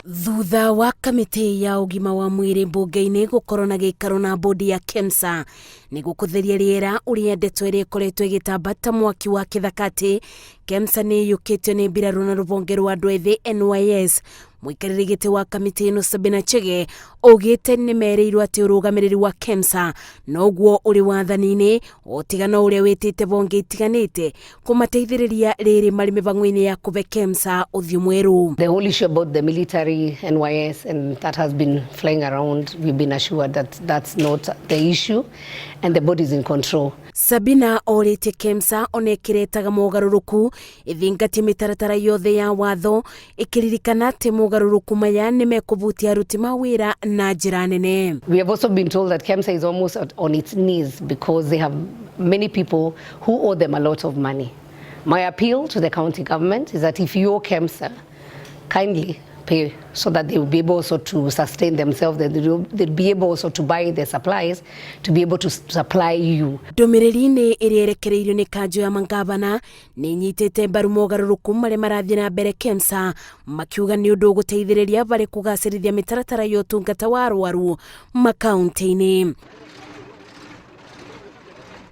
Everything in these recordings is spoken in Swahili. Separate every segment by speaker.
Speaker 1: Thutha wa kamĩtĩ ya ũgima wa mwĩrĩ mbunge-inĩ gũkorwo na gĩikaro na bodi ya KEMSA nĩguo kũtheria rĩera ũrĩa ndeto ĩrĩa ĩkoretwo ĩgĩtamba ta mwaki wa kĩthakati, KEMSA nĩ yũkĩtio nĩ mbirarũ na rũhonge rwa andũ ethĩ NYS. Mũikarĩri gĩtĩ wa kamĩtĩ ĩno Sabina Chege augĩte nĩ merĩirwo atĩ ũrũgamĩrĩri wa KEMSA noguo ũrĩ wathani-inĩ ũtigana ũrĩa wĩtĩte bonge itiganĩte kũmateithĩrĩria rĩrĩ marĩ mĩbango-inĩ ya kũve KEMSA ũthiũ mwerũ.
Speaker 2: The whole issue about the military NYS and that has been flying around, we've been assured that that's not the issue and the body is in control.
Speaker 1: Sabina orĩtie KEMSA onekĩretaga mogarũrũku ĩthingatie mĩtaratara yothe ya watho ĩkĩririkana atĩ mogarũrũku maya nĩ mekũhutia aruti a wĩra na njĩra nene.
Speaker 2: We have also been told that KEMSA is almost on its knees because they have many people who owe them a lot of money. My appeal to the county government is that if you owe KEMSA, kindly pay so that they will be able also to sustain themselves, that they'll be able also to buy their supplies to be able to supply you.
Speaker 1: Ndũmĩrĩri-inĩ ĩrĩa ĩrekereirio nĩ kanjũ ya mangavana nĩ nyitĩte mbaru mogarũrũku marĩa marathiĩ na mbere KEMSA, makiuga nĩ ũndũ ũgũteithĩrĩria harĩ kũgacĩrithia mĩtaratara ya ũtungata wa arwaru makaunti-inĩ.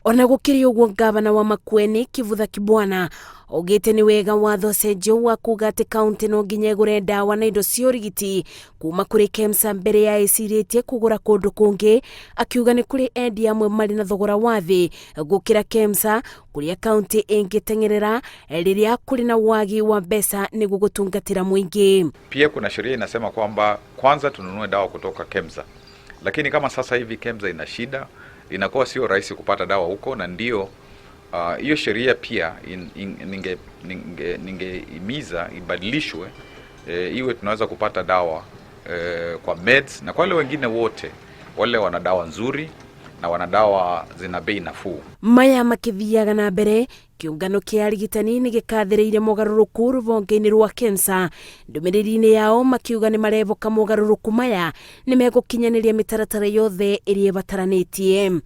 Speaker 1: Ona gũkĩrĩ ũguo, ngavana wa Makueni Kivutha Kibwana augĩte nĩ wega watho cenjio wa kuga atĩ kaunti no nginya ĩgũre ndawa na indo cia ũrigiti kuma kũrĩ KEMSA mbere ya ĩcirĩtie kũgũra kũndũ kũngĩ, akiuga nĩ kũrĩ endia amwe marĩ na thogora wa thĩ gũkĩra KEMSA, kũrĩa kaunti ĩngĩteng'erera rĩrĩa kũrĩ na wagi wa mbeca nĩguo gũtungatĩra mũingĩ.
Speaker 3: Pia kuna sheria inasema kwamba kwanza tununue dawa kutoka KEMSA, lakini kama sasa hivi KEMSA ina shida, inakuwa sio rahisi kupata dawa huko, na ndio hiyo sheria pia ningehimiza ibadilishwe, iwe tunaweza kupata dawa kwa meds na kwa wale wengine wote wale wana dawa nzuri na wana dawa zina bei nafuu. Maya makithiaga na mbere, kĩũngano kĩa arigitani nĩ gĩkathĩrĩire mogarũrũku rũhonge-inĩ rwa KEMSA. Ndũmĩrĩri-inĩ yao makiuga nĩ marevoka mogarũrũku maya nĩ megũkinyanĩria mĩtaratara yothe ĩrĩa ĩbataranĩtie.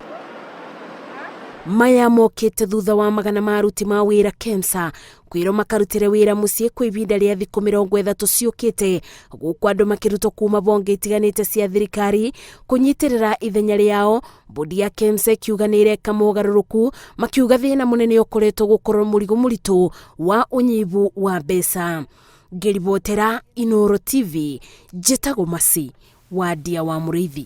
Speaker 3: Maya mokĩte thutha wa magana ma aruti a wĩra KEMSA kwĩrwo makarutĩre wĩra mũciĩ kwa ihinda rĩa thikũ 30 ciũkĩte, gũkũ andũ makĩrutwo kuma bonge itiganĩte cia thirikari kũnyitĩrĩra ithenya rĩao. Bodi ya KEMSA kiuga nĩ ĩreka mogarũrũku, makiuga thĩna mũnene ũkoretwo gũkorwo mũrigo mũritũ wa ũnyivu wa mbeca. Ngĩribotera Inooro TV, njĩtagwo Masi wa Ndia wa Mũrĩithi.